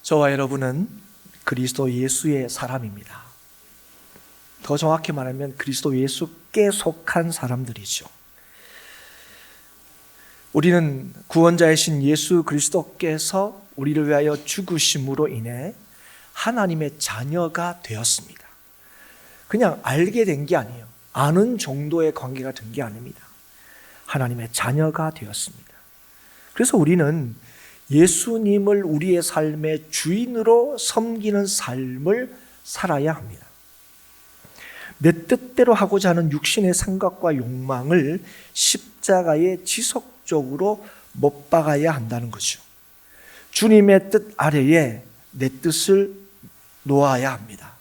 저와 여러분은 그리스도 예수의 사람입니다. 더 정확히 말하면 그리스도 예수께 속한 사람들이죠. 우리는 구원자이신 예수 그리스도께서 우리를 위하여 죽으심으로 인해 하나님의 자녀가 되었습니다. 그냥 알게 된 게 아니에요. 아는 정도의 관계가 된 게 아닙니다. 하나님의 자녀가 되었습니다. 그래서 우리는 예수님을 우리의 삶의 주인으로 섬기는 삶을 살아야 합니다. 내 뜻대로 하고자 하는 육신의 생각과 욕망을 십자가에 지속적으로 못 박아야 한다는 거죠. 주님의 뜻 아래에 내 뜻을 놓아야 합니다.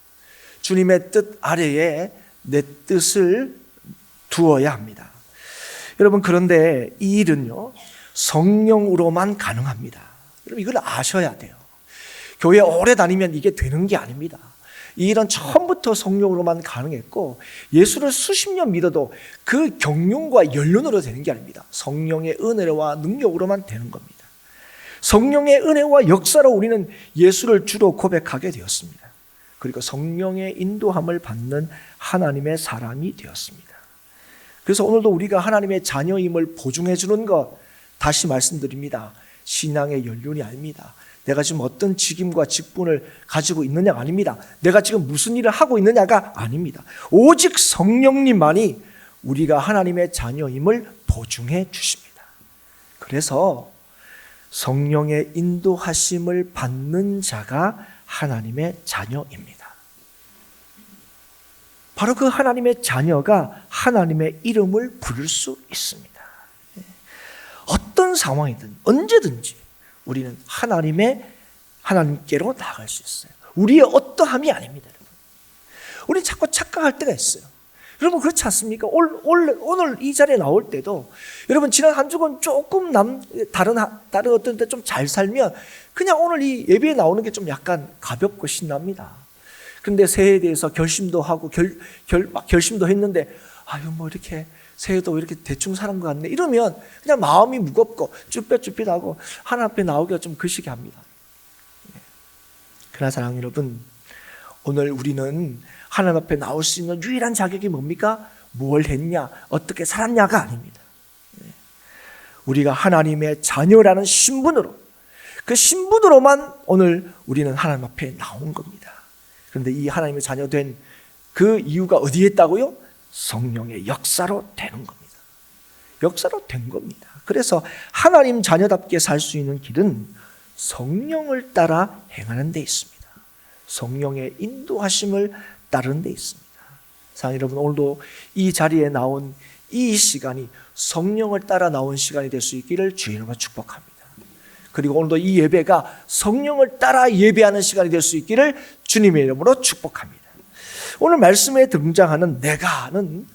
주님의 뜻 아래에 내 뜻을 두어야 합니다. 여러분, 그런데 이 일은요, 성령으로만 가능합니다. 여러분, 이걸 아셔야 돼요. 교회 오래 다니면 이게 되는 게 아닙니다. 이 일은 처음부터 성령으로만 가능했고, 예수를 수십 년 믿어도 그 경륜과 연륜으로 되는 게 아닙니다. 성령의 은혜와 능력으로만 되는 겁니다. 성령의 은혜와 역사로 우리는 예수를 주로 고백하게 되었습니다. 그리고 성령의 인도함을 받는 하나님의 사람이 되었습니다. 그래서 오늘도 우리가 하나님의 자녀임을 보증해 주는 것, 다시 말씀드립니다. 신앙의 연륜이 아닙니다. 내가 지금 어떤 직임과 직분을 가지고 있느냐가 아닙니다. 내가 지금 무슨 일을 하고 있느냐가 아닙니다. 오직 성령님만이 우리가 하나님의 자녀임을 보증해 주십니다. 그래서 성령의 인도하심을 받는 자가 하나님의 자녀입니다. 바로 그 하나님의 자녀가 하나님의 이름을 부를 수 있습니다. 어떤 상황이든 언제든지 우리는 하나님께로 나아갈 수 있어요. 우리의 어떠함이 아닙니다. 여러분. 우리 자꾸 착각할 때가 있어요. 여러분, 그렇지 않습니까? 오늘 이 자리에 나올 때도 여러분, 지난 한 주간 조금 다른 어떤 때 좀 잘 살면 그냥 오늘 이 예배에 나오는 게 좀 약간 가볍고 신납니다. 그런데 새해에 대해서 결심도 하고 결심도 했는데 뭐 이렇게 새해도 이렇게 대충 사는 것 같네, 이러면 그냥 마음이 무겁고 쭈뼛쭈뼛하고 하나님 앞에 나오기가 좀 그시기 합니다. 그러나 사랑하는 여러분, 오늘 우리는 하나님 앞에 나올 수 있는 유일한 자격이 뭡니까? 뭘 했냐, 어떻게 살았냐가 아닙니다. 우리가 하나님의 자녀라는 신분으로, 그 신분으로만 오늘 우리는 하나님 앞에 나온 겁니다. 그런데 이 하나님의 자녀 된 그 이유가 어디에 있다고요? 성령의 역사로 되는 겁니다. 역사로 된 겁니다. 그래서 하나님 자녀답게 살 수 있는 길은 성령을 따라 행하는 데 있습니다. 성령의 인도하심을 따르는 데 있습니다. 사랑하는 여러분, 오늘도 이 자리에 나온 이 시간이 성령을 따라 나온 시간이 될 수 있기를 주의 이름으로 축복합니다. 그리고 오늘도 이 예배가 성령을 따라 예배하는 시간이 될 수 있기를 주님의 이름으로 축복합니다. 오늘 말씀에 등장하는 내가는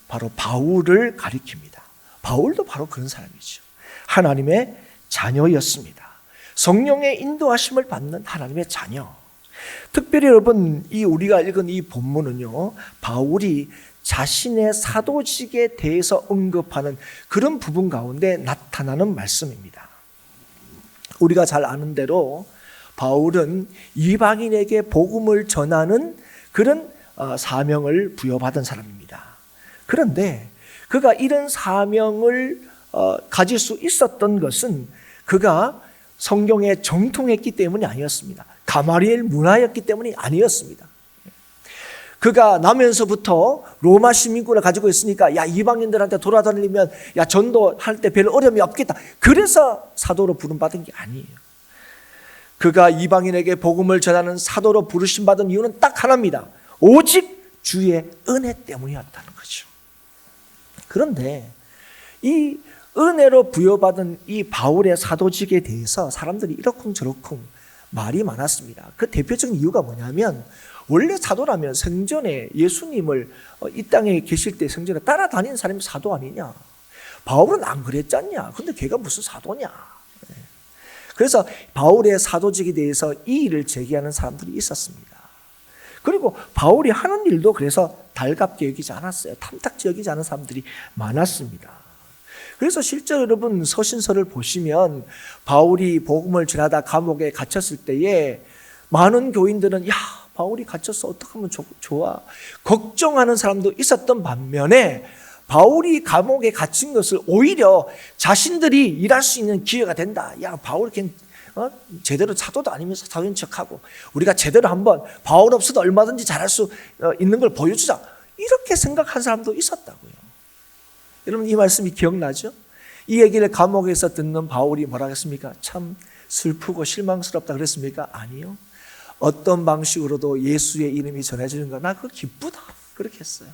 바로 바울을 가리킵니다. 바울도 바로 그런 사람이죠. 하나님의 자녀였습니다. 성령의 인도하심을 받는 하나님의 자녀. 특별히 여러분, 이 우리가 읽은 이 본문은요, 바울이 자신의 사도직에 대해서 언급하는 그런 부분 가운데 나타나는 말씀입니다. 우리가 잘 아는 대로 바울은 이방인에게 복음을 전하는 그런 사명을 부여받은 사람입니다. 그런데 그가 이런 사명을 가질 수 있었던 것은 그가 성경에 정통했기 때문이 아니었습니다. 가마리엘 문화였기 때문이 아니었습니다. 그가 나면서부터 로마 시민권을 가지고 있으니까 이방인들한테 돌아다니면 전도할 때 별 어려움이 없겠다. 그래서 사도로 부름받은 게 아니에요. 그가 이방인에게 복음을 전하는 사도로 부르심 받은 이유는 딱 하나입니다. 오직 주의 은혜 때문이었다는 거죠. 그런데 이 은혜로 부여받은 이 바울의 사도직에 대해서 사람들이 이러쿵저러쿵 말이 많았습니다. 그 대표적인 이유가 뭐냐면, 원래 사도라면 생전에 예수님을 이 땅에 계실 때 생전에 따라다니는 사람이 사도 아니냐? 바울은 안 그랬잖냐? 근데 걔가 무슨 사도냐? 그래서 바울의 사도직에 대해서 이의를 제기하는 사람들이 있었습니다. 그리고 바울이 하는 일도 그래서 달갑게 여기지 않았어요. 탐탁지 여기지 않은 사람들이 많았습니다. 그래서 실제로 여러분 서신서를 보시면 바울이 복음을 전하다 감옥에 갇혔을 때에 많은 교인들은 야, 바울이 갇혔어, 어떡하면 좋아, 걱정하는 사람도 있었던 반면에 바울이 감옥에 갇힌 것을 오히려 자신들이 일할 수 있는 기회가 된다. 야, 바울 제대로 사도도 아니면서 사도인 척하고 우리가 제대로 한번 바울 없어도 얼마든지 잘할 수 있는 걸 보여주자, 이렇게 생각한 사람도 있었다고요. 여러분 이 말씀이 기억나죠? 이 얘기를 감옥에서 듣는 바울이 뭐라고 했습니까? 참 슬프고 실망스럽다 그랬습니까? 아니요. 어떤 방식으로도 예수의 이름이 전해지는 거 나 그거 기쁘다 그렇게 했어요.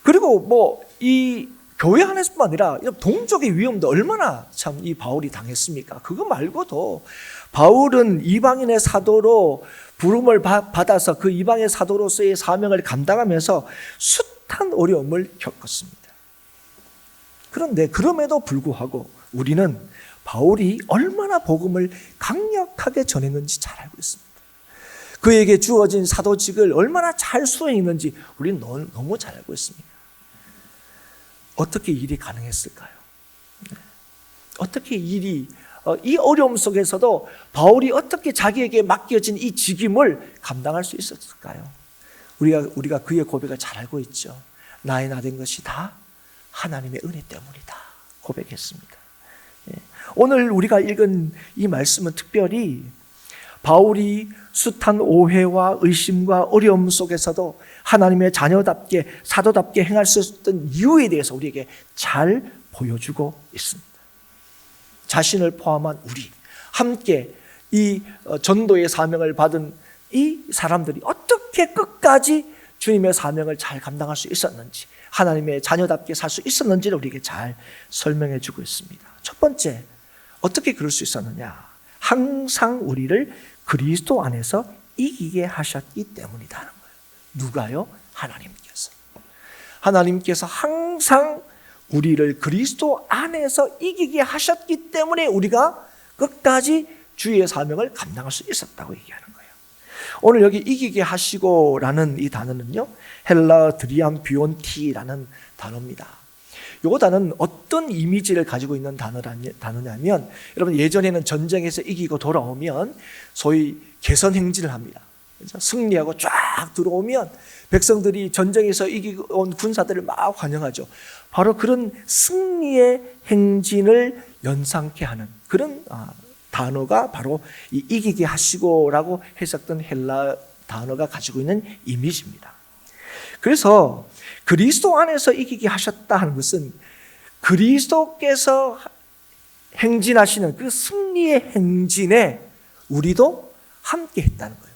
그리고 이 교회 안에서뿐만 아니라 동족의 위험도 얼마나 참 이 바울이 당했습니까? 그거 말고도 바울은 이방인의 사도로 부름을 받아서 그 이방의 사도로서의 사명을 감당하면서 숱한 어려움을 겪었습니다. 그런데 그럼에도 불구하고 우리는 바울이 얼마나 복음을 강력하게 전했는지 잘 알고 있습니다. 그에게 주어진 사도직을 얼마나 잘 수행했는지 우리는 너무 잘 알고 있습니다. 어떻게 일이 가능했을까요? 어떻게 이 어려움 속에서도 바울이 어떻게 자기에게 맡겨진 이 직임을 감당할 수 있었을까요? 우리가 그의 고백을 잘 알고 있죠. 나의 나 된 것이 다 하나님의 은혜 때문이다 고백했습니다. 오늘 우리가 읽은 이 말씀은 특별히 바울이 숱한 오해와 의심과 어려움 속에서도 하나님의 자녀답게 사도답게 행할 수 있었던 이유에 대해서 우리에게 잘 보여주고 있습니다. 자신을 포함한 우리 함께 이 전도의 사명을 받은 이 사람들이 어떻게 끝까지 주님의 사명을 잘 감당할 수 있었는지, 하나님의 자녀답게 살 수 있었는지를 우리에게 잘 설명해 주고 있습니다. 첫 번째, 어떻게 그럴 수 있었느냐? 항상 우리를 그리스도 안에서 이기게 하셨기 때문이라는 거예요. 누가요? 하나님께서. 하나님께서 항상 우리를 그리스도 안에서 이기게 하셨기 때문에 우리가 끝까지 주의 사명을 감당할 수 있었다고 얘기하는 거예요. 오늘 여기 이기게 하시고라는 이 단어는요, 헬라 드리암 비온티라는 단어입니다. 이 단어는 어떤 이미지를 가지고 있는 단어냐면, 여러분 예전에는 전쟁에서 이기고 돌아오면 소위 개선 행진을 합니다. 승리하고 쫙 들어오면 백성들이 전쟁에서 이기고 온 군사들을 막 환영하죠. 바로 그런 승리의 행진을 연상케 하는 그런 단어가 바로 이 이기게 하시고라고 해석된 헬라 단어가 가지고 있는 이미지입니다. 그래서 그리스도 안에서 이기게 하셨다 하는 것은 그리스도께서 행진하시는 그 승리의 행진에 우리도 함께 했다는 거예요.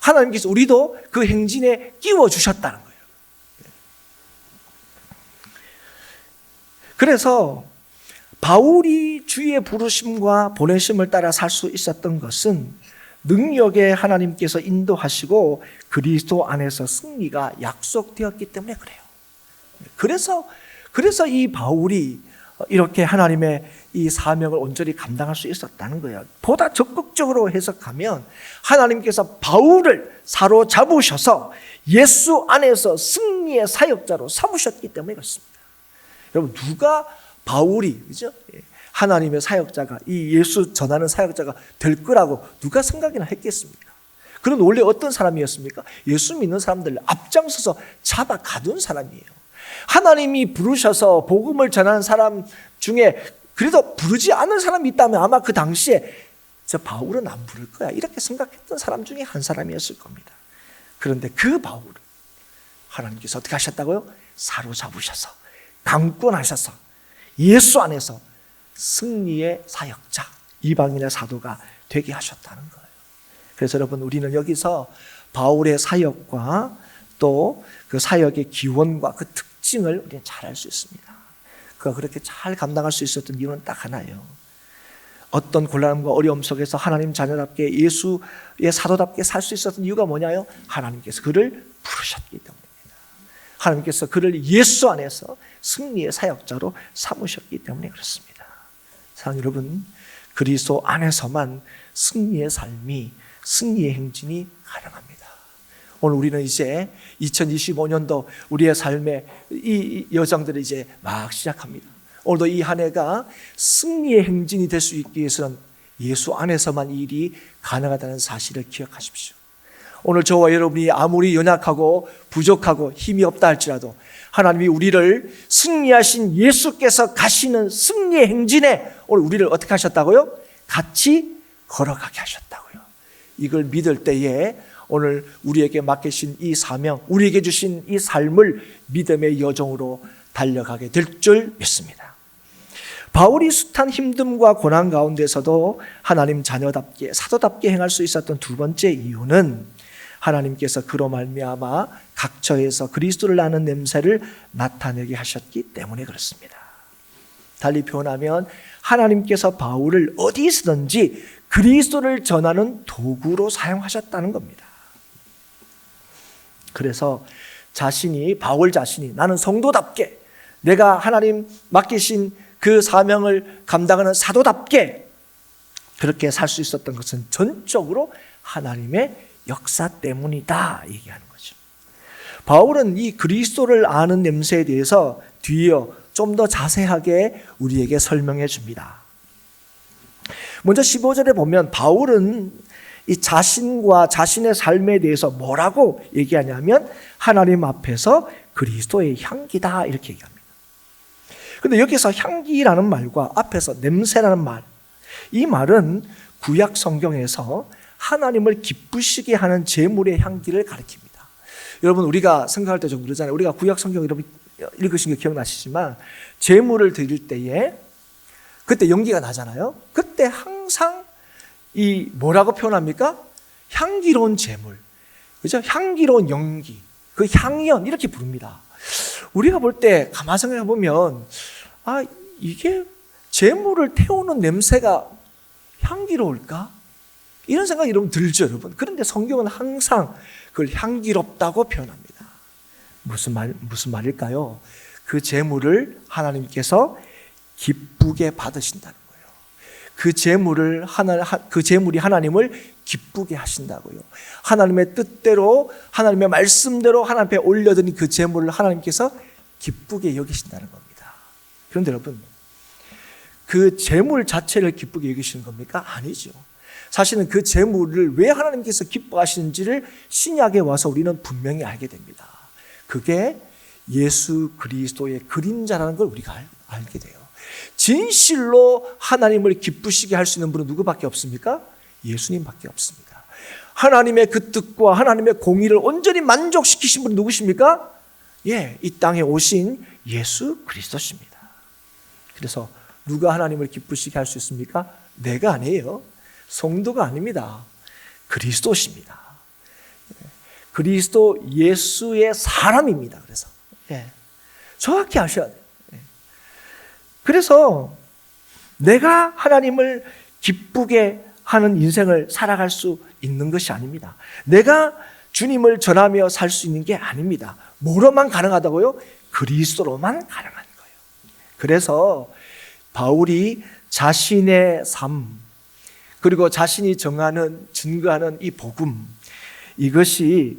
하나님께서 우리도 그 행진에 끼워주셨다는 거예요. 그래서 바울이 주의 부르심과 보내심을 따라 살 수 있었던 것은 능력에 하나님께서 인도하시고 그리스도 안에서 승리가 약속되었기 때문에 그래요. 그래서 이 바울이 이렇게 하나님의 이 사명을 온전히 감당할 수 있었다는 거예요. 보다 적극적으로 해석하면 하나님께서 바울을 사로잡으셔서 예수 안에서 승리의 사역자로 삼으셨기 때문에 그렇습니다. 여러분 누가 바울이 그죠? 하나님의 사역자가 이 예수 전하는 사역자가 될 거라고 누가 생각이나 했겠습니까? 그는 원래 어떤 사람이었습니까? 예수 믿는 사람들을 앞장서서 잡아 가둔 사람이에요. 하나님이 부르셔서 복음을 전하는 사람 중에 그래도 부르지 않은 사람이 있다면 아마 그 당시에 저 바울은 안 부를 거야 이렇게 생각했던 사람 중에 한 사람이었을 겁니다. 그런데 그 바울을 하나님께서 어떻게 하셨다고요? 사로잡으셔서 강권하셔서 예수 안에서 승리의 사역자, 이방인의 사도가 되게 하셨다는 거예요. 그래서 여러분 우리는 여기서 바울의 사역과 또 그 사역의 기원과 그 특징을 우리는 잘 알 수 있습니다. 그가 그렇게 잘 감당할 수 있었던 이유는 딱 하나예요. 어떤 곤란함과 어려움 속에서 하나님 자녀답게 예수의 사도답게 살 수 있었던 이유가 뭐냐요? 하나님께서 그를 부르셨기 때문입니다. 하나님께서 그를 예수 안에서 승리의 사역자로 삼으셨기 때문에 그렇습니다. 사랑하는 여러분, 그리스도 안에서만 승리의 삶이, 승리의 행진이 가능합니다. 오늘 우리는 이제 2025년도 우리의 삶에 이 여정들을 이제 막 시작합니다. 오늘도 이 한 해가 승리의 행진이 될 수 있기 위해서는 예수 안에서만 이 일이 가능하다는 사실을 기억하십시오. 오늘 저와 여러분이 아무리 연약하고 부족하고 힘이 없다 할지라도 하나님이 우리를 승리하신 예수께서 가시는 승리의 행진에 오늘 우리를 어떻게 하셨다고요? 같이 걸어가게 하셨다고요. 이걸 믿을 때에 오늘 우리에게 맡기신 이 사명, 우리에게 주신 이 삶을 믿음의 여정으로 달려가게 될 줄 믿습니다. 바울이 숱한 힘듦과 고난 가운데서도 하나님 자녀답게 사도답게 행할 수 있었던 두 번째 이유는 하나님께서 그로 말미암아 각처에서 그리스도를 아는 냄새를 나타내게 하셨기 때문에 그렇습니다. 달리 표현하면 하나님께서 바울을 어디서든지 그리스도를 전하는 도구로 사용하셨다는 겁니다. 그래서 바울 자신이 나는 성도답게 내가 하나님 맡기신 그 사명을 감당하는 사도답게 그렇게 살 수 있었던 것은 전적으로 하나님의 역사 때문이다 얘기하는 거죠. 바울은 이 그리스도를 아는 냄새에 대해서 뒤이어 좀 더 자세하게 우리에게 설명해 줍니다. 먼저 15절에 보면 바울은 이 자신과 자신의 삶에 대해서 뭐라고 얘기하냐면 하나님 앞에서 그리스도의 향기다 이렇게 얘기합니다. 근데 여기서 향기라는 말과 앞에서 냄새라는 말, 이 말은 구약 성경에서 하나님을 기쁘시게 하는 제물의 향기를 가리킵니다. 여러분 우리가 생각할 때 좀 그러잖아요. 우리가 구약 성경 여러분 읽으신 거 기억나시지만 제물을 드릴 때에 그때 연기가 나잖아요. 그때 항상 이 뭐라고 표현합니까? 향기로운 제물, 그죠? 향기로운 연기, 그 향연 이렇게 부릅니다. 우리가 볼 때 가만 생각해 보면 이게 제물을 태우는 냄새가 향기로울까? 이런 생각이 여러분 들죠, 여러분. 그런데 성경은 항상 그걸 향기롭다고 표현합니다. 무슨 말일까요? 그 제물을 하나님께서 기쁘게 받으신다는 거예요. 그 제물이 하나님을 기쁘게 하신다고요. 하나님의 뜻대로, 하나님의 말씀대로 하나님 앞에 올려드린 그 제물을 하나님께서 기쁘게 여기신다는 겁니다. 그런데 여러분, 그 제물 자체를 기쁘게 여기시는 겁니까? 아니죠. 사실은 그 제물을 왜 하나님께서 기뻐하시는지를 신약에 와서 우리는 분명히 알게 됩니다. 그게 예수 그리스도의 그림자라는 걸 우리가 알게 돼요. 진실로 하나님을 기쁘시게 할 수 있는 분은 누구밖에 없습니까? 예수님밖에 없습니다. 하나님의 그 뜻과 하나님의 공의를 온전히 만족시키신 분은 누구십니까? 이 땅에 오신 예수 그리스도십니다. 그래서 누가 하나님을 기쁘시게 할 수 있습니까? 내가 아니에요. 성도가 아닙니다. 그리스도십니다. 그리스도 예수의 사람입니다. 그래서 정확히 아셔야 돼요. 그래서 내가 하나님을 기쁘게 하는 인생을 살아갈 수 있는 것이 아닙니다. 내가 주님을 전하며 살 수 있는 게 아닙니다. 뭐로만 가능하다고요? 그리스도로만 가능한 거예요. 그래서 바울이 자신의 삶 그리고 자신이 증거하는 이 복음, 이것이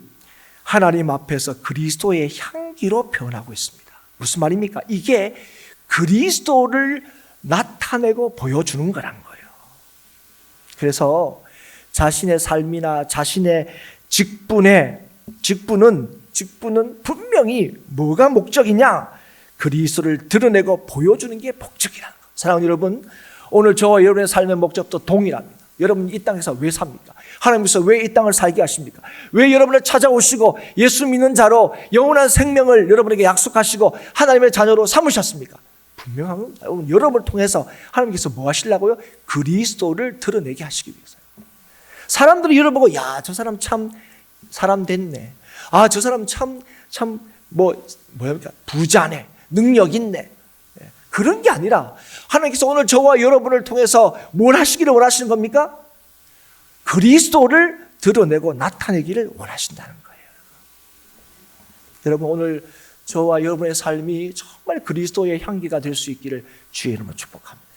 하나님 앞에서 그리스도의 향기로 표현하고 있습니다. 무슨 말입니까? 이게 그리스도를 나타내고 보여주는 거란 거예요. 그래서 자신의 삶이나 자신의 직분은 분명히 뭐가 목적이냐? 그리스도를 드러내고 보여주는 게 목적이라는 거예요. 사랑하는 여러분, 오늘 저와 여러분의 삶의 목적도 동일합니다. 여러분 이 땅에서 왜 삽니까? 하나님께서 왜 이 땅을 살게 하십니까? 왜 여러분을 찾아오시고 예수 믿는 자로 영원한 생명을 여러분에게 약속하시고 하나님의 자녀로 삼으셨습니까? 분명한 건 여러분을 통해서 하나님께서 뭐 하시려고요? 그리스도를 드러내게 하시기 위해서요. 사람들이 여러분 보고 저 사람 참 사람 됐네. 저 사람 참 부자네. 능력 있네. 그런 게 아니라 하나님께서 오늘 저와 여러분을 통해서 뭘 하시기를 원하시는 겁니까? 그리스도를 드러내고 나타내기를 원하신다는 거예요. 여러분 오늘 저와 여러분의 삶이 정말 그리스도의 향기가 될 수 있기를 주의 이름으로 축복합니다.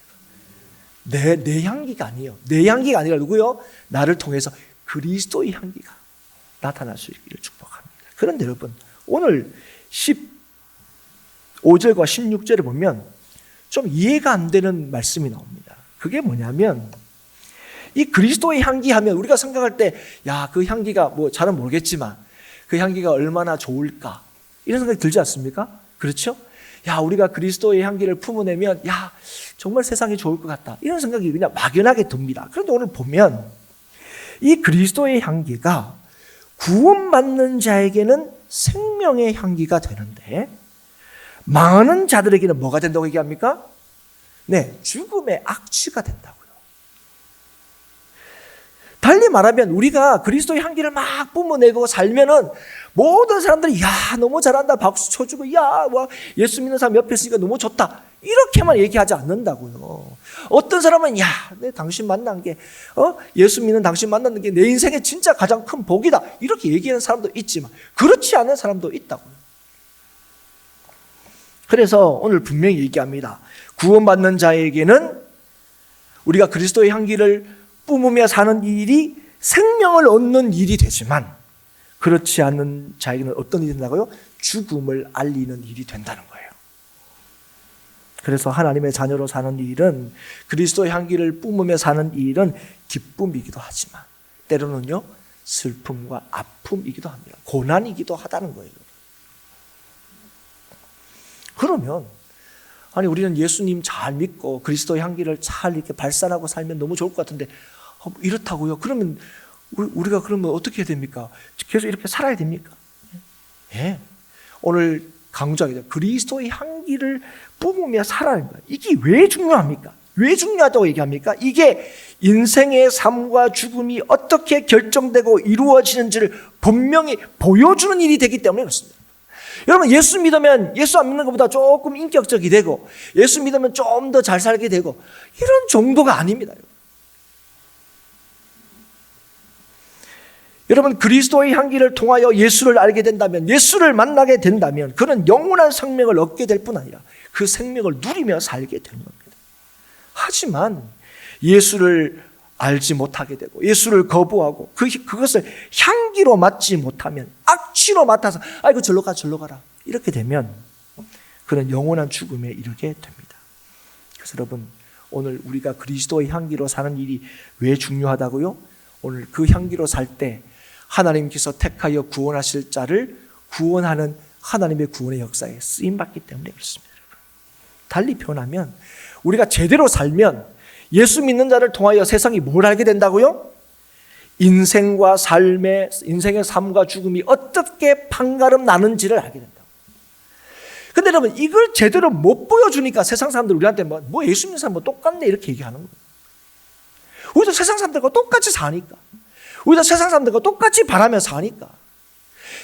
내 향기가 아니에요. 내 향기가 아니라 누구요? 나를 통해서 그리스도의 향기가 나타날 수 있기를 축복합니다. 그런데 여러분, 오늘 15절과 16절에 보면 좀 이해가 안 되는 말씀이 나옵니다. 그게 뭐냐면, 이 그리스도의 향기 하면 우리가 생각할 때, 야, 그 향기가 뭐 잘은 모르겠지만 그 향기가 얼마나 좋을까, 이런 생각이 들지 않습니까? 그렇죠? 야, 우리가 그리스도의 향기를 품어내면, 야, 정말 세상이 좋을 것 같다, 이런 생각이 그냥 막연하게 듭니다. 그런데 오늘 보면 이 그리스도의 향기가 구원받는 자에게는 생명의 향기가 되는데, 망하는 자들에게는 뭐가 된다고 얘기합니까? 네, 죽음의 악취가 된다고요. 달리 말하면 우리가 그리스도의 향기를 막 뿜어내고 살면은 모든 사람들이, 야, 너무 잘한다, 박수 쳐주고, 야, 와, 예수 믿는 사람 옆에 있으니까 너무 좋다, 이렇게만 얘기하지 않는다고요. 어떤 사람은, 야, 내 당신 만난 게, 예수 믿는 당신 만나는 게 내 인생의 진짜 가장 큰 복이다, 이렇게 얘기하는 사람도 있지만 그렇지 않은 사람도 있다고요. 그래서 오늘 분명히 얘기합니다. 구원받는 자에게는 우리가 그리스도의 향기를 뿜으며 사는 일이 생명을 얻는 일이 되지만, 그렇지 않은 자에게는 어떤 일이 된다고요? 죽음을 알리는 일이 된다는 거예요. 그래서 하나님의 자녀로 사는 일은, 그리스도의 향기를 뿜으며 사는 일은 기쁨이기도 하지만 때로는요, 슬픔과 아픔이기도 합니다. 고난이기도 하다는 거예요. 그러면, 아니, 우리는 예수님 잘 믿고 그리스도의 향기를 잘 이렇게 발산하고 살면 너무 좋을 것 같은데, 이렇다고요? 그러면 우리가 그러면 어떻게 해야 됩니까? 계속 이렇게 살아야 됩니까? 예. 오늘 강조하게 돼요. 그리스도의 향기를 뿜으며 살아야 합니다. 이게 왜 중요합니까? 왜 중요하다고 얘기합니까? 이게 인생의 삶과 죽음이 어떻게 결정되고 이루어지는지를 분명히 보여주는 일이 되기 때문에 그렇습니다. 여러분, 예수 믿으면 예수 안 믿는 것보다 조금 인격적이 되고, 예수 믿으면 좀 더 잘 살게 되고, 이런 정도가 아닙니다. 여러분, 그리스도의 향기를 통하여 예수를 알게 된다면, 예수를 만나게 된다면 그는 영원한 생명을 얻게 될 뿐 아니라 그 생명을 누리며 살게 되는 겁니다. 하지만 예수를 알지 못하게 되고 예수를 거부하고 그것을 향기로 맡지 못하면, 악취로 맡아서 아이고 절로 가라, 이렇게 되면 그는 영원한 죽음에 이르게 됩니다. 그래서 여러분, 오늘 우리가 그리스도의 향기로 사는 일이 왜 중요하다고요? 오늘 그 향기로 살 때 하나님께서 택하여 구원하실 자를 구원하는 하나님의 구원의 역사에 쓰임받기 때문에 그렇습니다. 달리 표현하면, 우리가 제대로 살면 예수 믿는 자를 통하여 세상이 뭘 알게 된다고요? 인생의 삶과 죽음이 어떻게 판가름 나는지를 알게 된다고. 근데 여러분, 이걸 제대로 못 보여주니까 세상 사람들 우리한테 뭐 예수 믿는 사람 뭐 똑같네, 이렇게 얘기하는 거예요. 우리도 세상 사람들과 똑같이 사니까, 우리도 세상 사람들과 똑같이 바라며 사니까,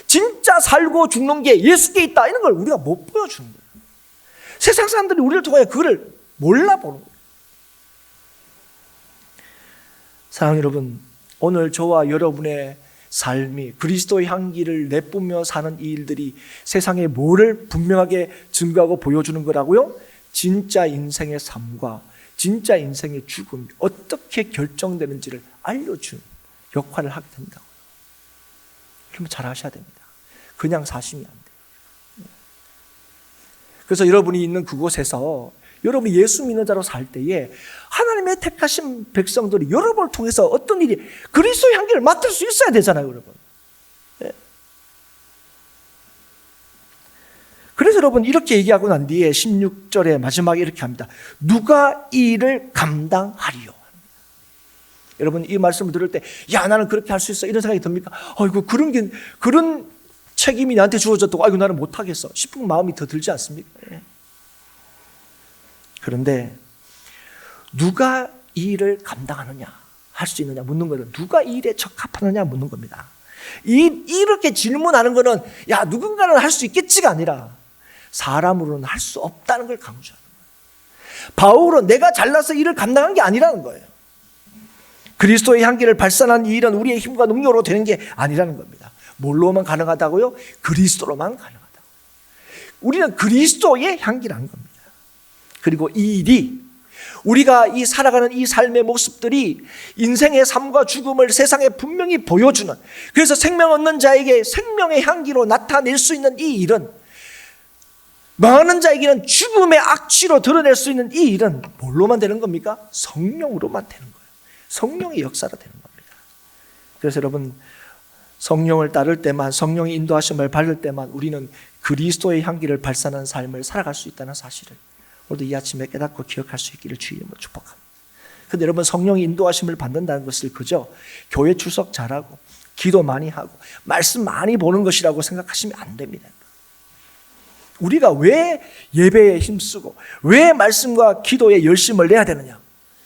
진짜 살고 죽는 게 예수께 있다, 이런 걸 우리가 못 보여주는 거예요. 세상 사람들이 우리를 통하여 그걸 몰라보는 거예요. 사랑하는 여러분, 오늘 저와 여러분의 삶이 그리스도의 향기를 내뿜며 사는 이 일들이 세상에 뭐를 분명하게 증거하고 보여주는 거라고요? 진짜 인생의 삶과 진짜 인생의 죽음이 어떻게 결정되는지를 알려주는 역할을 하게 된다고요. 그러면 잘 하셔야 됩니다. 그냥 사시면 안 돼요. 그래서 여러분이 있는 그곳에서 여러분이 예수 믿는 자로 살 때에 하나님의 택하신 백성들이 여러분을 통해서 어떤 일이, 그리스도의 향기를 맡을 수 있어야 되잖아요, 여러분. 네. 그래서 여러분, 이렇게 얘기하고 난 뒤에 16절에 마지막에 이렇게 합니다. 누가 이 일을 감당하리요? 여러분, 이 말씀을 들을 때, 야, 나는 그렇게 할 수 있어, 이런 생각이 듭니까? 아이고, 그런 책임이 나한테 주어졌다고, 아이고, 나는 못하겠어 싶은 마음이 더 들지 않습니까? 네. 그런데 누가 이 일을 감당하느냐, 할 수 있느냐 묻는 거는, 누가 이 일에 적합하느냐 묻는 겁니다. 이렇게 질문하는 거는, 야, 누군가는 할 수 있겠지가 아니라 사람으로는 할 수 없다는 걸 강조하는 거예요. 바울은 내가 잘나서 일을 감당한 게 아니라는 거예요. 그리스도의 향기를 발산한 이 일은 우리의 힘과 능력으로 되는 게 아니라는 겁니다. 뭘로만 가능하다고요? 그리스도로만 가능하다고. 우리는 그리스도의 향기라는 겁니다. 그리고 이 일이 우리가 이 살아가는 이 삶의 모습들이 인생의 삶과 죽음을 세상에 분명히 보여주는, 그래서 생명 얻는 자에게 생명의 향기로 나타낼 수 있는 이 일은, 망하는 자에게는 죽음의 악취로 드러낼 수 있는 이 일은 뭘로만 되는 겁니까? 성령으로만 되는 거예요. 성령의 역사로 되는 겁니다. 그래서 여러분, 성령을 따를 때만, 성령의 인도하심을 받을 때만 우리는 그리스도의 향기를 발산하는 삶을 살아갈 수 있다는 사실을 오늘도 이 아침에 깨닫고 기억할 수 있기를 주의 이름으로 축복합니다. 그런데 여러분, 성령의 인도하심을 받는다는 것을 그저 교회 출석 잘하고 기도 많이 하고 말씀 많이 보는 것이라고 생각하시면 안 됩니다. 우리가 왜 예배에 힘쓰고 왜 말씀과 기도에 열심을 내야 되느냐,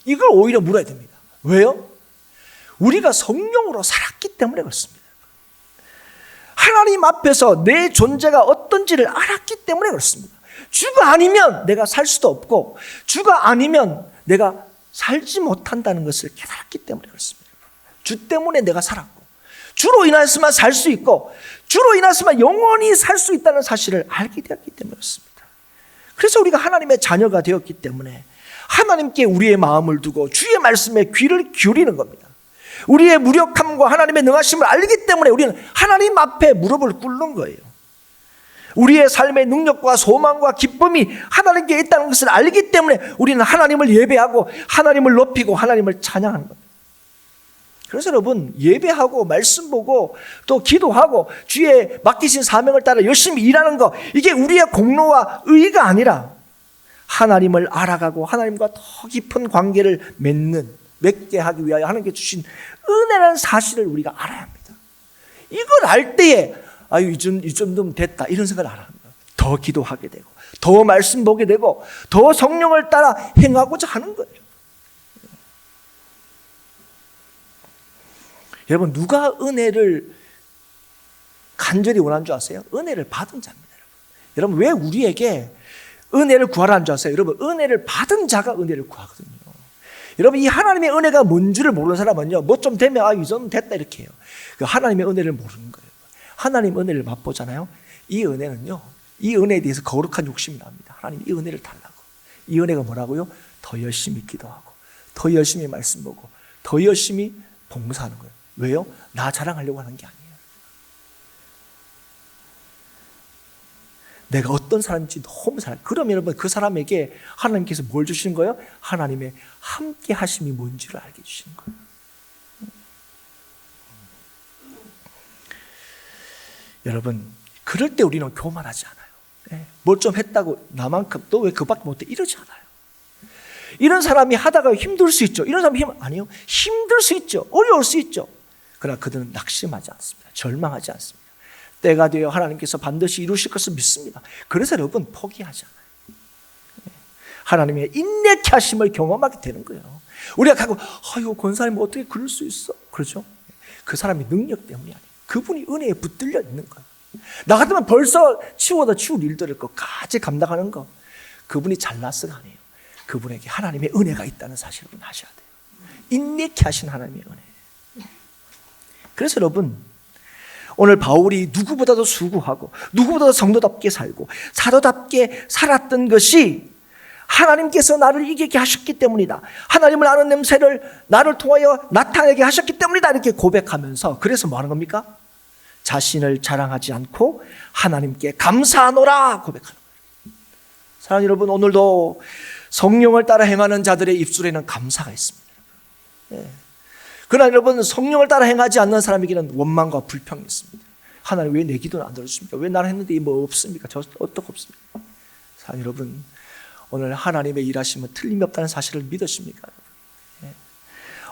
이걸 오히려 물어야 됩니다. 왜요? 우리가 성령으로 살았기 때문에 그렇습니다. 하나님 앞에서 내 존재가 어떤지를 알았기 때문에 그렇습니다. 주가 아니면 내가 살 수도 없고 주가 아니면 내가 살지 못한다는 것을 깨달았기 때문에 그렇습니다. 주 때문에 내가 살았고 주로 인해서만 살 수 있고 주로 인해서만 영원히 살 수 있다는 사실을 알게 되었기 때문에 그렇습니다. 그래서 우리가 하나님의 자녀가 되었기 때문에 하나님께 우리의 마음을 두고 주의 말씀에 귀를 기울이는 겁니다. 우리의 무력함과 하나님의 능하심을 알기 때문에 우리는 하나님 앞에 무릎을 꿇는 거예요. 우리의 삶의 능력과 소망과 기쁨이 하나님께 있다는 것을 알기 때문에 우리는 하나님을 예배하고 하나님을 높이고 하나님을 찬양하는 겁니다. 그래서 여러분, 예배하고 말씀 보고 또 기도하고 주의 맡기신 사명을 따라 열심히 일하는 거, 이게 우리의 공로와 의의가 아니라 하나님을 알아가고 하나님과 더 깊은 관계를 맺게 하기 위하여 하나님께 주신 은혜라는 사실을 우리가 알아야 합니다. 이걸 알 때에 아유, 이 정도면 됐다, 이런 생각을 안 합니다. 더 기도하게 되고 더 말씀 보게 되고 더 성령을 따라 행하고자 하는 거예요. 여러분, 누가 은혜를 간절히 원하는 줄 아세요? 은혜를 받은 자입니다. 여러분, 왜 우리에게 은혜를 구하라는 줄 아세요? 여러분, 은혜를 받은 자가 은혜를 구하거든요. 여러분, 이 하나님의 은혜가 뭔 줄을 모르는 사람은요, 뭐 좀 되면 이 정도 됐다 이렇게 해요. 그 하나님의 은혜를 모르는 거예요. 하나님 은혜를 맛보잖아요. 이 은혜는요, 이 은혜에 대해서 거룩한 욕심이 납니다. 하나님, 이 은혜를 달라고. 이 은혜가 뭐라고요? 더 열심히 기도하고 더 열심히 말씀 보고 더 열심히 봉사하는 거예요. 왜요? 나 자랑하려고 하는 게 아니에요. 내가 어떤 사람인지 너무 잘. 그러면 여러분, 그 사람에게 하나님께서 뭘 주시는 거예요? 하나님의 함께 하심이 뭔지를 알게 주시는 거예요. 여러분, 그럴 때 우리는 교만하지 않아요. 뭘 좀 했다고 나만큼 또 왜 그밖에 못해, 이러지 않아요. 이런 사람이 하다가 힘들 수 있죠. 이런 사람이 아니요, 힘들 수 있죠. 어려울 수 있죠. 그러나 그들은 낙심하지 않습니다. 절망하지 않습니다. 때가 되어 하나님께서 반드시 이루실 것을 믿습니다. 그래서 여러분, 포기하지 않아요. 하나님의 인내케 하심을 경험하게 되는 거예요. 우리가 가고 아유, 권사님 어떻게 그럴 수 있어? 그렇죠? 그 사람의 능력 때문이 아니에요. 그분이 은혜에 붙들려 있는 거예요. 나 같으면 벌써 치워도 치울 일들을 끝까지 감당하는 거, 그분이 잘났어가 아니에요. 그분에게 하나님의 은혜가 있다는 사실을 아셔야 돼요. 인내케 하신 하나님의 은혜. 그래서 여러분, 오늘 바울이 누구보다도 수고하고 누구보다도 성도답게 살고 사도답게 살았던 것이 하나님께서 나를 이기게 하셨기 때문이다. 하나님을 아는 냄새를 나를 통하여 나타내게 하셨기 때문이다. 이렇게 고백하면서, 그래서 뭐 하는 겁니까? 자신을 자랑하지 않고 하나님께 감사하노라 고백하는 거예요. 사랑하는 여러분, 오늘도 성령을 따라 행하는 자들의 입술에는 감사가 있습니다. 그러나 여러분, 성령을 따라 행하지 않는 사람에게는 원망과 불평이 있습니다. 하나님, 왜 내 기도는 안 들어주십니까? 왜 나는 했는데 뭐 없습니까? 저 어떻게 없습니까? 사랑하는 여러분, 오늘 하나님의 일하심은 틀림이 없다는 사실을 믿으십니까?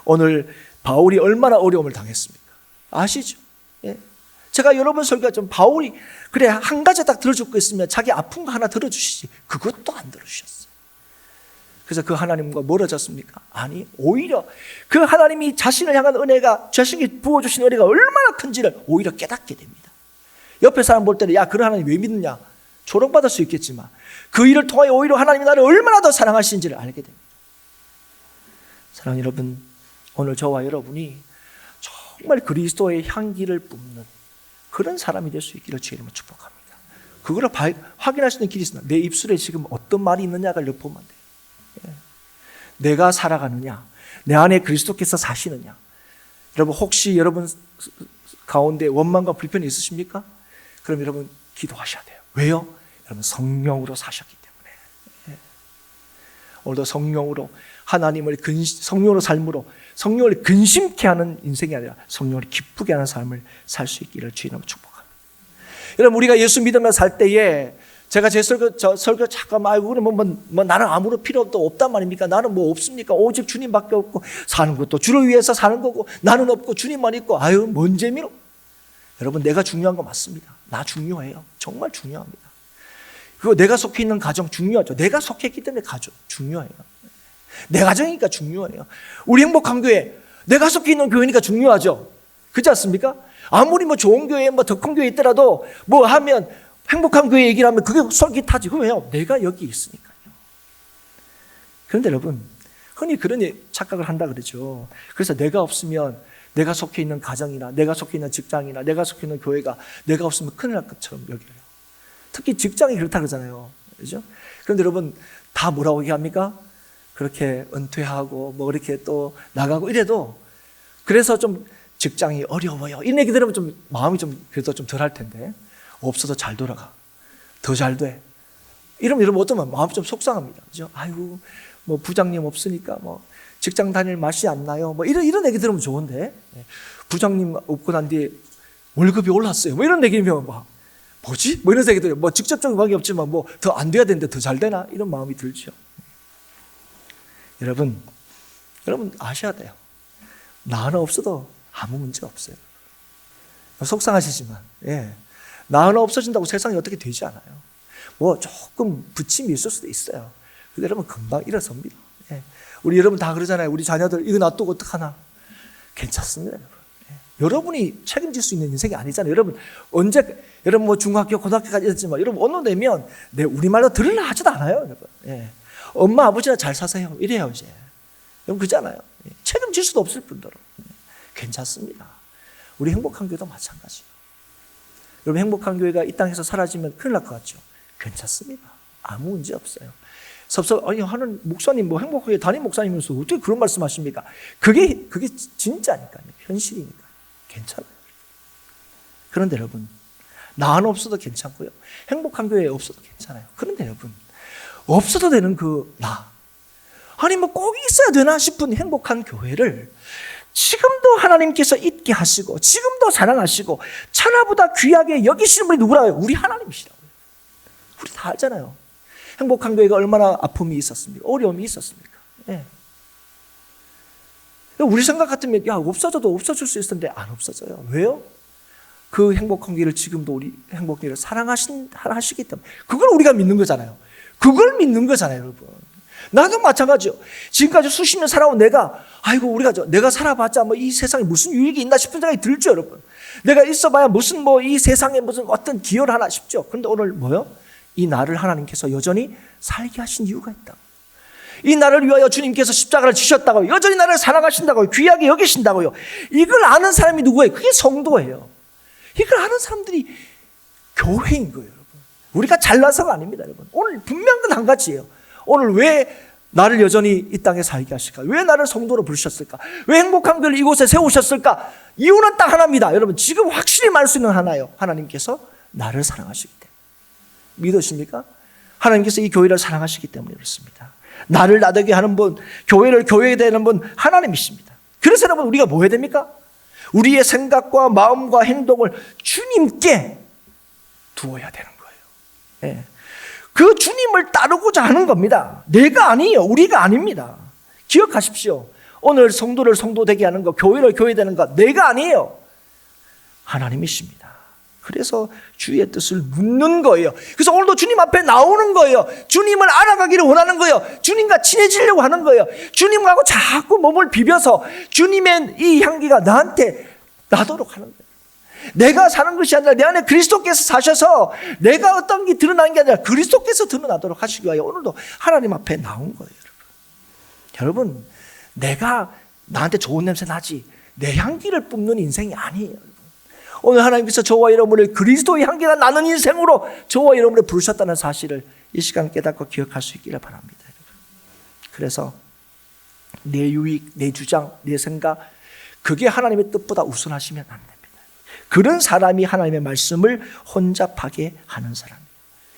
오늘 바울이 얼마나 어려움을 당했습니까? 아시죠? 제가 여러분 설교가 좀, 바울이 그래 한 가지 딱 들어줄 거 있으면 자기 아픈 거 하나 들어주시지, 그것도 안 들어주셨어요. 그래서 그 하나님과 멀어졌습니까? 아니, 오히려 그 하나님이 자신을 향한 은혜가, 자신이 부어주신 은혜가 얼마나 큰지를 오히려 깨닫게 됩니다. 옆에 사람 볼 때는 야, 그런 하나님 왜 믿느냐, 조롱받을 수 있겠지만 그 일을 통하여 오히려 하나님이 나를 얼마나 더 사랑하시는지를 알게 됩니다. 사랑하는 여러분, 오늘 저와 여러분이 정말 그리스도의 향기를 뿜는 그런 사람이 될 수 있기를 주의 이름으로 축복합니다. 그걸 확인할 수 있는 길이 있습니다. 내 입술에 지금 어떤 말이 있느냐를 보면 돼요. 내가 살아가느냐, 내 안에 그리스도께서 사시느냐. 여러분, 혹시 여러분 가운데 원망과 불편이 있으십니까? 그럼 여러분 기도하셔야 돼요. 왜요? 여러분 성령으로 사셨기 때문에. 오늘도 성령으로 하나님을 성령으로 삶으로 성령을 근심케 하는 인생이 아니라 성령을 기쁘게 하는 삶을 살 수 있기를 주의 이름으로 축복합니다. 여러분, 우리가 예수 믿으며 살 때에 제가 제 설교 잠깐만, 아이고, 뭐 나는 아무런 필요도 없단 말입니까? 나는 뭐 없습니까? 오직 주님밖에 없고, 사는 것도 주를 위해서 사는 거고, 나는 없고 주님만 있고, 아유, 뭔 재미로? 여러분, 내가 중요한 거 맞습니다. 나 중요해요. 정말 중요합니다. 그리고 내가 속해 있는 가정 중요하죠. 내가 속해 있기 때문에 가정 중요해요. 내 가정이니까 중요해요. 우리 행복한 교회, 내가 속해 있는 교회니까 중요하죠. 그렇지 않습니까? 아무리 뭐 좋은 교회, 뭐 더 큰 교회 있더라도 뭐 하면 행복한 교회 얘기를 하면 그게 솔깃하지. 왜요? 내가 여기 있으니까요. 그런데 여러분, 흔히 그런 착각을 한다 그러죠. 그래서 내가 없으면 내가 속해 있는 가정이나 내가 속해 있는 직장이나 내가 속해 있는 교회가 내가 없으면 큰일 날 것처럼 여겨요. 특히 직장이 그렇다 그러잖아요. 그렇죠? 그런데 여러분, 다 뭐라고 얘기합니까? 그렇게 은퇴하고 뭐 이렇게 또 나가고 이래도 그래서 좀 직장이 어려워요. 이런 얘기 들으면 좀 마음이 좀 그래도 좀 덜 할 텐데, 없어도 잘 돌아가. 더 잘 돼. 이러면 어쩌면 마음이 좀 속상합니다. 그죠? 아이고, 뭐 부장님 없으니까 뭐 직장 다닐 맛이 안 나요. 뭐 이런 얘기 들으면 좋은데, 부장님 없고 난 뒤에 월급이 올랐어요. 뭐 이런 얘기면 뭐지? 뭐 이런 얘기들, 뭐 직접적인 관계 없지만 뭐 더 안 돼야 되는데 더 잘 되나? 이런 마음이 들죠. 여러분 아셔야 돼요. 나 하나 없어도 아무 문제 없어요. 속상하시지만, 나 하나 없어진다고 세상이 어떻게 되지 않아요. 뭐 조금 부침이 있을 수도 있어요. 근데 여러분 금방 일어섭니다. 우리 여러분 다 그러잖아요. 우리 자녀들 이거 놔두고 어떡하나. 괜찮습니다, 여러분. 여러분이 책임질 수 있는 인생이 아니잖아요. 여러분 여러분 뭐 중학교, 고등학교까지 했지만 여러분 어느 되면 우리 말로 들으려 하지도 않아요, 여러분. 엄마 아버지나 잘 사세요. 이래요 이제. 여러분 그잖아요. 책임질 수도 없을 뿐더러. 괜찮습니다. 우리 행복한 교회도 마찬가지예요. 여러분 행복한 교회가 이 땅에서 사라지면 큰일 날 것 같죠? 괜찮습니다. 아무 문제 없어요. 아니 하는 목사님 뭐 행복하게 담임 목사님이면서 어떻게 그런 말씀하십니까? 그게 진짜니까요. 현실이니까. 괜찮아요. 그런데 여러분, 나 하나 없어도 괜찮고요. 행복한 교회에 없어도 괜찮아요. 그런데 여러분, 없어도 되는 아니 뭐 꼭 있어야 되나 싶은 행복한 교회를 지금도 하나님께서 있게 하시고 지금도 사랑하시고 천하보다 귀하게 여기시는 분이 누구라고요? 우리 하나님이시라고요. 우리 다 알잖아요. 행복한 교회가 얼마나 아픔이 있었습니까? 어려움이 있었습니까? 우리 생각 같으면 없어져도 없어질 수 있을 텐데 안 없어져요. 왜요? 그 행복한 교회를 지금도 우리 행복한 교회를 사랑하시기 때문에 그걸 우리가 믿는 거잖아요. 그걸 믿는 거잖아요, 여러분. 나도 마찬가지요. 지금까지 수십 년 살아온 내가 내가 살아봤자 뭐 이 세상에 무슨 유익이 있나 싶은 생각이 들죠, 여러분. 내가 있어봐야 무슨 이 세상에 무슨 어떤 기여를 하나 싶죠. 그런데 오늘 뭐요? 이 나를 하나님께서 여전히 살게 하신 이유가 있다. 이 나를 위하여 주님께서 십자가를 지셨다고요. 여전히 나를 사랑하신다고요. 귀하게 여기신다고요. 이걸 아는 사람이 누구예요? 그게 성도예요. 이걸 아는 사람들이 교회인 거예요, 여러분. 우리가 잘나서가 아닙니다, 여러분. 오늘 분명한 건 한 가지예요. 오늘 왜 나를 여전히 이 땅에 살게 하실까? 왜 나를 성도로 부르셨을까? 왜 행복한 교회를 이곳에 세우셨을까? 이유는 딱 하나입니다. 여러분, 지금 확실히 말할 수 있는 하나예요. 하나님께서 나를 사랑하시기 때문에. 믿으십니까? 하나님께서 이 교회를 사랑하시기 때문에 그렇습니다. 나를 나되게 하는 분, 교회를 교회에 되는 분 하나님이십니다. 그래서 여러분 우리가 뭐 해야 됩니까? 우리의 생각과 마음과 행동을 주님께 두어야 되는 거예요. 그 주님을 따르고자 하는 겁니다. 내가 아니에요. 우리가 아닙니다. 기억하십시오. 오늘 성도를 성도 되게 하는 거, 교회를 교회 되는 거 내가 아니에요. 하나님이십니다. 그래서 주의 뜻을 묻는 거예요. 그래서 오늘도 주님 앞에 나오는 거예요. 주님을 알아가기를 원하는 거예요. 주님과 친해지려고 하는 거예요. 주님하고 자꾸 몸을 비벼서 주님의 이 향기가 나한테 나도록 하는 거예요. 내가 사는 것이 아니라 내 안에 그리스도께서 사셔서 내가 어떤 게 드러나는 게 아니라 그리스도께서 드러나도록 하시기 위하여 오늘도 하나님 앞에 나온 거예요. 여러분, 내가 나한테 좋은 냄새 나지 내 향기를 뿜는 인생이 아니에요. 오늘 하나님께서 저와 여러분을 그리스도의 향기가 나는 인생으로 저와 여러분을 부르셨다는 사실을 이 시간 깨닫고 기억할 수 있기를 바랍니다. 그래서 내 유익, 내 주장, 내 생각, 그게 하나님의 뜻보다 우선하시면 안 됩니다. 그런 사람이 하나님의 말씀을 혼잡하게 하는 사람이에요.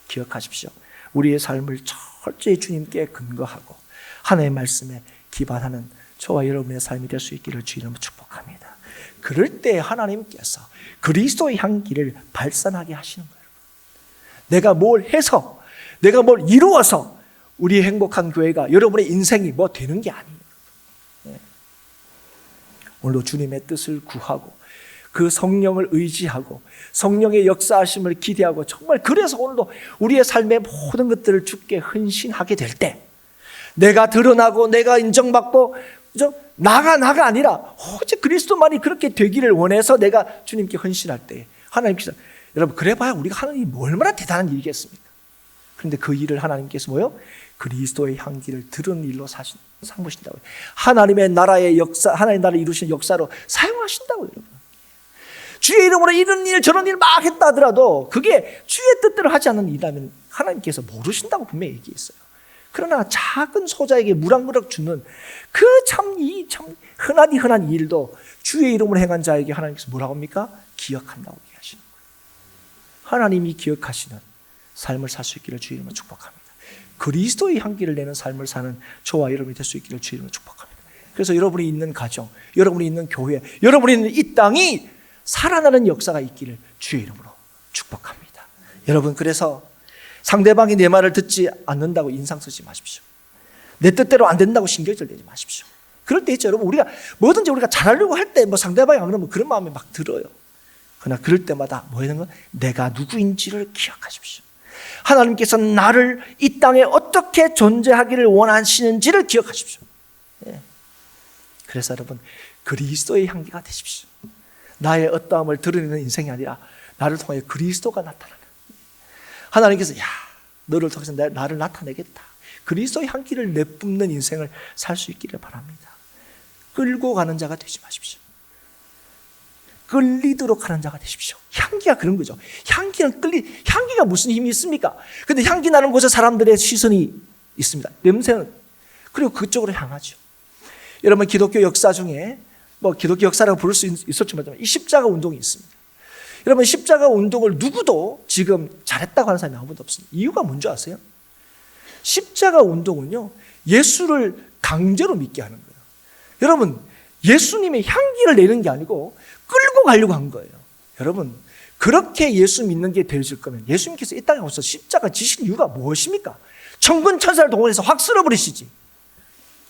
기억하십시오. 우리의 삶을 철저히 주님께 근거하고 하나님의 말씀에 기반하는 저와 여러분의 삶이 될 수 있기를 주 이름으로 축복합니다. 그럴 때 하나님께서 그리스도의 향기를 발산하게 하시는 거예요. 내가 뭘 해서, 내가 뭘 이루어서 우리의 행복한 교회가, 여러분의 인생이 뭐 되는 게 아니에요. 오늘도 주님의 뜻을 구하고 그 성령을 의지하고 성령의 역사하심을 기대하고, 정말 그래서 오늘도 우리의 삶의 모든 것들을 주께 헌신하게 될 때, 내가 드러나고 내가 인정받고 나가 아니라 오직 그리스도만이 그렇게 되기를 원해서 내가 주님께 헌신할 때, 하나님께서, 여러분 그래봐야 우리가 하는 일이 얼마나 대단한 일이겠습니까? 그런데 그 일을 하나님께서 뭐요? 그리스도의 향기를 드러낸 일로 삼으신다고요. 하나님의 나라의 역사, 하나님의 나라를 이루신 역사로 사용하신다고요, 여러분. 주의 이름으로 이런 일 저런 일 막 했다 하더라도 그게 주의 뜻대로 하지 않는 일이라면 하나님께서 모르신다고 분명히 얘기했어요. 그러나 작은 소자에게 물 한 그릇 주는 그 참 흔한 일도 주의 이름으로 행한 자에게 하나님께서 뭐라고 합니까? 기억한다고 얘기하시는 거예요. 하나님이 기억하시는 삶을 살 수 있기를 주의 이름으로 축복합니다. 그리스도의 향기를 내는 삶을 사는 저와 여러분이 될 수 있기를 주의 이름으로 축복합니다. 그래서 여러분이 있는 가정, 여러분이 있는 교회, 여러분이 있는 이 땅이 살아나는 역사가 있기를 주의 이름으로 축복합니다. 여러분, 그래서 상대방이 내 말을 듣지 않는다고 인상 쓰지 마십시오. 내 뜻대로 안 된다고 신경질 내지 마십시오. 그럴 때 있죠, 여러분. 우리가 뭐든지 우리가 잘하려고 할 때 상대방이 안 그러면 그런 마음이 막 들어요. 그러나 그럴 때마다 뭐 하는 건, 내가 누구인지를 기억하십시오. 하나님께서 나를 이 땅에 어떻게 존재하기를 원하시는지를 기억하십시오. 그래서 여러분, 그리스도의 향기가 되십시오. 나의 어떠함을 드러내는 인생이 아니라 나를 통해 그리스도가 나타나는, 하나님께서 너를 통해서 나를 나타내겠다, 그리스도의 향기를 내뿜는 인생을 살 수 있기를 바랍니다. 끌고 가는 자가 되지 마십시오. 끌리도록 하는 자가 되십시오. 향기가 그런 거죠. 향기가 무슨 힘이 있습니까? 근데 향기 나는 곳에 사람들의 시선이 있습니다. 냄새는. 그리고 그쪽으로 향하죠. 여러분, 기독교 역사 중에 기독교 역사라고 부를 수 있었지만 이 십자가 운동이 있습니다. 여러분, 십자가 운동을 누구도 지금 잘했다고 하는 사람이 아무도 없습니다. 이유가 뭔지 아세요? 십자가 운동은요, 예수를 강제로 믿게 하는 거예요. 여러분, 예수님의 향기를 내는 게 아니고 끌고 가려고 한 거예요. 여러분, 그렇게 예수 믿는 게 되어질 거면 예수님께서 이 땅에 오셔서 십자가 지실 이유가 무엇입니까? 천군 천사를 동원해서 확 쓸어버리시지.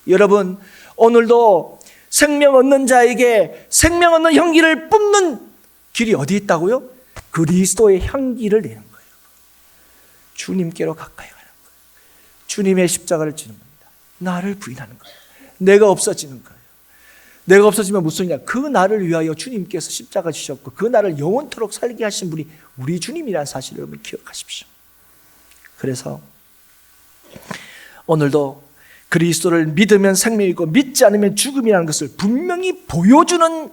여러분, 오늘도 생명 얻는 자에게 생명 얻는 향기를 뿜는 길이 어디 있다고요? 그리스도의 향기를 내는 거예요. 주님께로 가까이 가는 거예요. 주님의 십자가를 지는 겁니다. 나를 부인하는 거예요. 내가 없어지는 거예요. 내가 없어지면 무슨 일이냐? 그 나를 위하여 주님께서 십자가 지셨고 그 나를 영원토록 살게 하신 분이 우리 주님이라는 사실을 여러분 기억하십시오. 그래서 오늘도 그리스도를 믿으면 생명이고 믿지 않으면 죽음이라는 것을 분명히 보여주는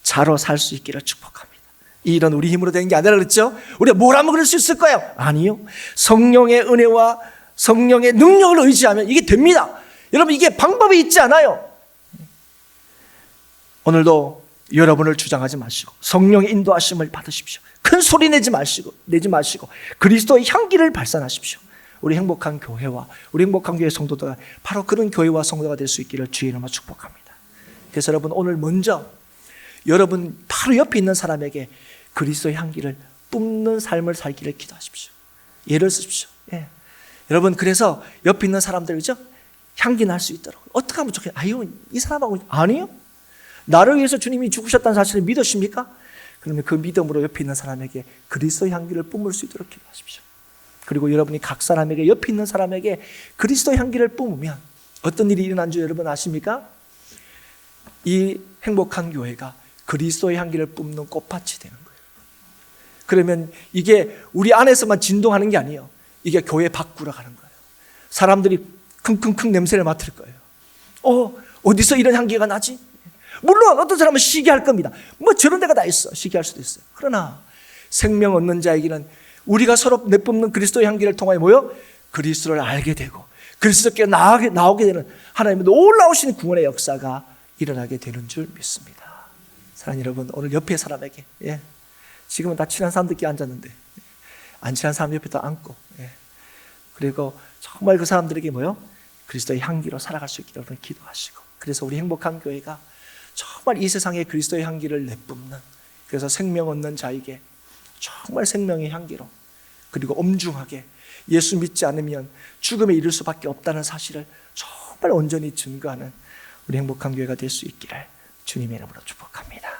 자로 살 수 있기를 축복합니다. 이 일은 우리 힘으로 되는 게 아니라 그랬죠? 우리가 뭘 하면 그럴 수 있을까요? 아니요. 성령의 은혜와 성령의 능력을 의지하면 이게 됩니다. 여러분, 이게 방법이 있지 않아요. 오늘도 여러분을 주장하지 마시고 성령의 인도하심을 받으십시오. 큰 소리 내지 마시고 그리스도의 향기를 발산하십시오. 우리 행복한 교회와 우리 행복한 교회 성도들가 바로 그런 교회와 성도가 될 수 있기를 주의 이름으로 축복합니다. 그래서 여러분, 오늘 먼저 여러분 바로 옆에 있는 사람에게 그리스도의 향기를 뿜는 삶을 살기를 기도하십시오. 예를 쓰십시오. 여러분, 그래서 옆에 있는 사람들, 그죠? 향기 날 수 있도록 어떻게 하면 좋겠어요? 아유, 이 사람하고. 아니요. 나를 위해서 주님이 죽으셨다는 사실을 믿으십니까? 그러면 그 믿음으로 옆에 있는 사람에게 그리스도의 향기를 뿜을 수 있도록 기도하십시오. 그리고 여러분이 각 사람에게, 옆에 있는 사람에게 그리스도의 향기를 뿜으면 어떤 일이 일어난 줄 여러분 아십니까? 이 행복한 교회가 그리스도의 향기를 뿜는 꽃밭이 되는 거예요. 그러면 이게 우리 안에서만 진동하는 게 아니에요. 이게 교회 밖으로 가는 거예요. 사람들이 킁킁킁 냄새를 맡을 거예요. 어디서 이런 향기가 나지? 물론 어떤 사람은 시기할 겁니다. 저런 데가 다 있어. 시기할 수도 있어요. 그러나 생명 얻는 자에게는 우리가 서로 내뿜는 그리스도의 향기를 통하여 그리스도를 알게 되고 그리스도께 나오게 되는 하나님의 놀라우신 구원의 역사가 일어나게 되는 줄 믿습니다. 사랑하는 여러분, 오늘 옆에 사람에게, 지금은 다 친한 사람들끼리 앉았는데 안 친한 사람 옆에 더 앉고, 그리고 정말 그 사람들에게 그리스도의 향기로 살아갈 수 있기를 여러분 기도하시고, 그래서 우리 행복한 교회가 정말 이 세상에 그리스도의 향기를 내뿜는, 그래서 생명 얻는 자에게 정말 생명의 향기로, 그리고 엄중하게 예수 믿지 않으면 죽음에 이를 수밖에 없다는 사실을 정말 온전히 증거하는 우리 행복한 교회가 될 수 있기를 주님의 이름으로 축복합니다.